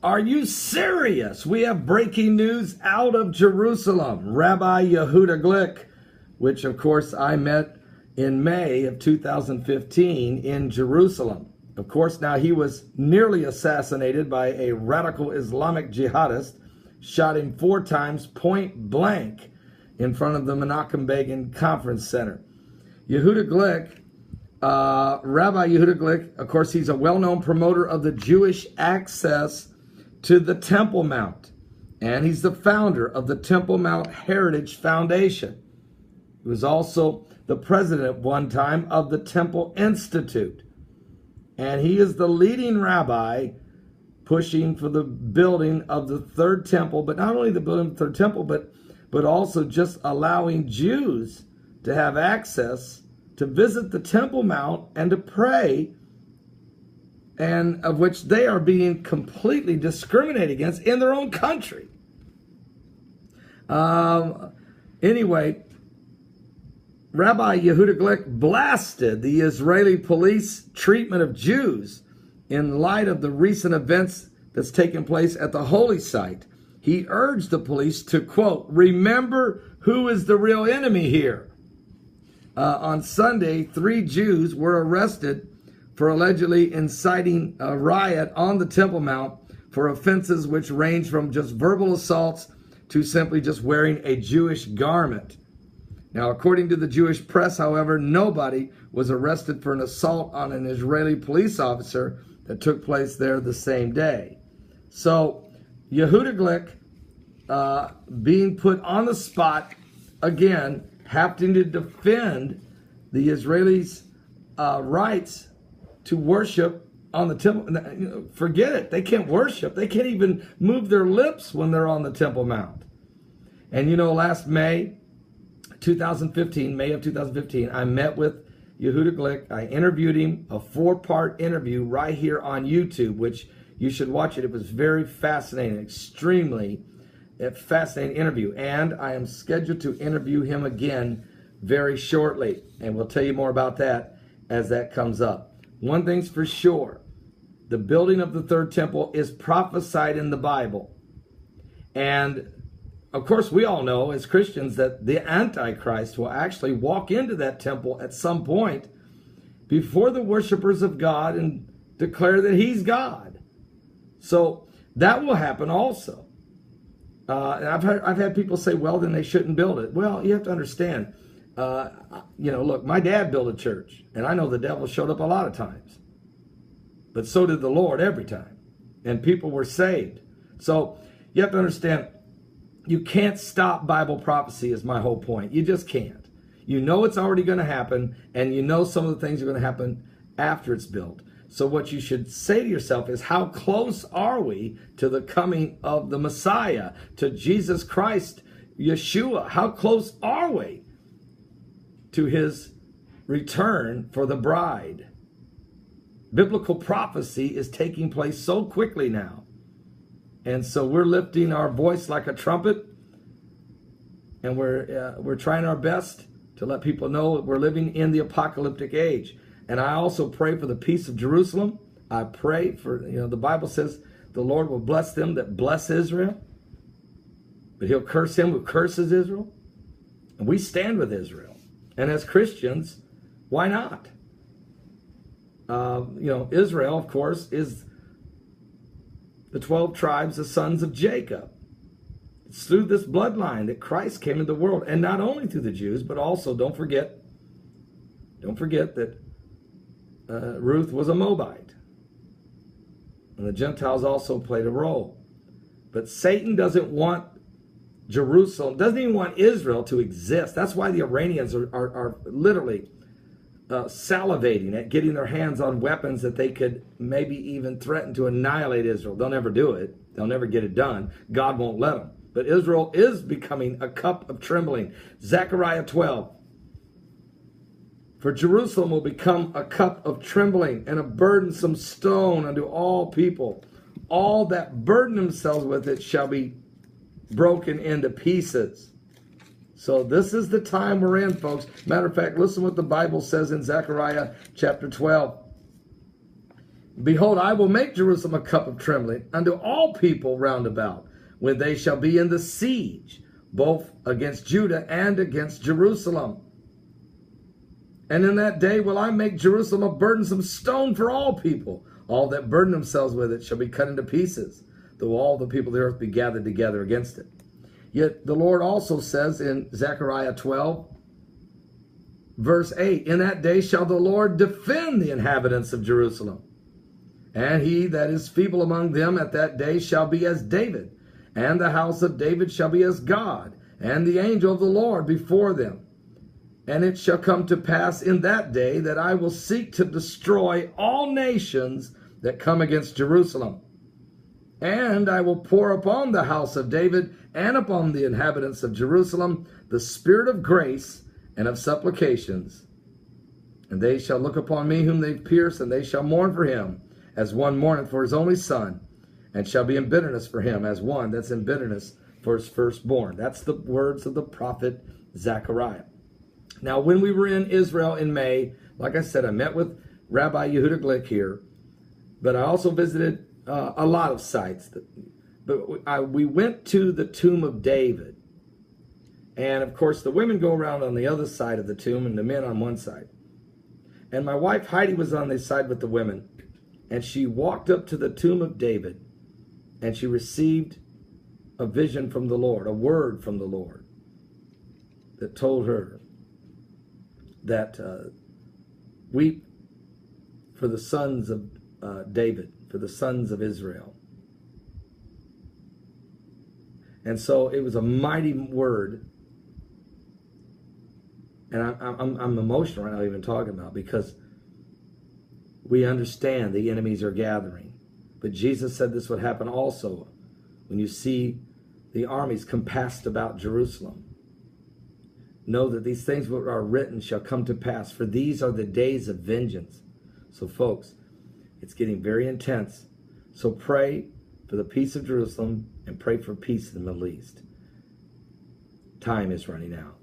Are you serious? We have breaking news out of Jerusalem. Rabbi Yehudah Glick, which of course I met in May of 2015 in Jerusalem. Of course, now he was nearly assassinated by a radical Islamic jihadist, shot him 4 times point blank in front of the Menachem Begin Conference Center. Yehudah Glick, Rabbi Yehudah Glick, of course, he's a well-known promoter of the Jewish access to the Temple Mount. And he's the founder of the Temple Mount Heritage Foundation. He was also the president at one time of the Temple Institute. And he is the leading rabbi pushing for the building of the third temple, but not only the building of the third temple, but also just allowing Jews to have access to visit the Temple Mount and to pray, and of which they are being completely discriminated against in their own country. Anyway, Rabbi Yehudah Glick blasted the Israeli police treatment of Jews in light of the recent events that's taken place at the holy site. He urged the police to, quote, remember who is the real enemy here. On Sunday, 3 Jews were arrested for allegedly inciting a riot on the Temple Mount for offenses which range from just verbal assaults to simply just wearing a Jewish garment. Now, according to the Jewish press, however, nobody was arrested for an assault on an Israeli police officer that took place there the same day. So, Yehudah Glick being put on the spot, again, having to defend the Israelis' rights to worship on the temple. Forget it. They can't worship. They can't even move their lips when they're on the Temple Mount. And last May of 2015, I met with Yehudah Glick. I interviewed him, a 4-part interview right here on YouTube, which you should watch it. It was very fascinating, extremely fascinating interview. And I am scheduled to interview him again very shortly. And we'll tell you more about that as that comes up. One thing's for sure. The building of the third temple is prophesied in the Bible. And of course, we all know as Christians that the Antichrist will actually walk into that temple at some point before the worshipers of God and declare that he's God. So that will happen also. And I've had people say, well, then they shouldn't build it. Well, you have to understand, look, my dad built a church, and I know the devil showed up a lot of times. But so did the Lord every time. And people were saved. So you have to understand, you can't stop Bible prophecy is my whole point. You just can't. You know it's already going to happen, and you know some of the things are going to happen after it's built. So what you should say to yourself is, how close are we to the coming of the Messiah, to Jesus Christ, Yeshua? How close are we to his return for the bride? Biblical prophecy is taking place so quickly now. And so we're lifting our voice like a trumpet, and we're trying our best to let people know that we're living in the apocalyptic age. And I also pray for the peace of Jerusalem. I pray for, the Bible says the Lord will bless them that bless Israel, but he'll curse him who curses Israel. And we stand with Israel. And as Christians, why not? Israel, of course, is the 12 tribes, the sons of Jacob. It's through this bloodline that Christ came into the world. And not only through the Jews, but also, don't forget that Ruth was a Moabite. And the Gentiles also played a role. But Satan doesn't want Jerusalem, doesn't even want Israel to exist. That's why the Iranians are literally salivating at getting their hands on weapons that they could maybe even threaten to annihilate Israel. They'll never do it. They'll never get it done. God won't let them. But Israel is becoming a cup of trembling. Zechariah 12. For Jerusalem will become a cup of trembling and a burdensome stone unto all people. All that burden themselves with it shall be broken into pieces. So this is the time we're in, folks. Matter of fact, listen what the Bible says in Zechariah chapter 12. Behold, I will make Jerusalem a cup of trembling unto all people round about, when they shall be in the siege, both against Judah and against Jerusalem. And in that day will I make Jerusalem a burdensome stone for all people. All that burden themselves with it shall be cut into pieces, though all the people of the earth be gathered together against it. Yet the Lord also says in Zechariah 12, verse 8, in that day shall the Lord defend the inhabitants of Jerusalem. And he that is feeble among them at that day shall be as David, and the house of David shall be as God, and the angel of the Lord before them. And it shall come to pass in that day that I will seek to destroy all nations that come against Jerusalem. And I will pour upon the house of David and upon the inhabitants of Jerusalem the spirit of grace and of supplications. And they shall look upon me whom they pierced, and they shall mourn for him, as one mourneth for his only son, and shall be in bitterness for him, as one that's in bitterness for his firstborn. That's the words of the prophet Zechariah. Now, when we were in Israel in May, like I said, I met with Rabbi Yehudah Glick here, but I also visited a lot of sites. But we went to the tomb of David. And, of course, the women go around on the other side of the tomb and the men on one side. And my wife Heidi was on this side with the women. And she walked up to the tomb of David, and she received a vision from the Lord, a word from the Lord that told her that weep for the sons of David, for the sons of Israel. And so it was a mighty word. And I'm emotional right now even talking about, because we understand the enemies are gathering. But Jesus said this would happen also when you see the armies compassed about Jerusalem. Know that these things which are written shall come to pass, for these are the days of vengeance. So folks, it's getting very intense. So pray for the peace of Jerusalem and pray for peace in the Middle East. Time is running out.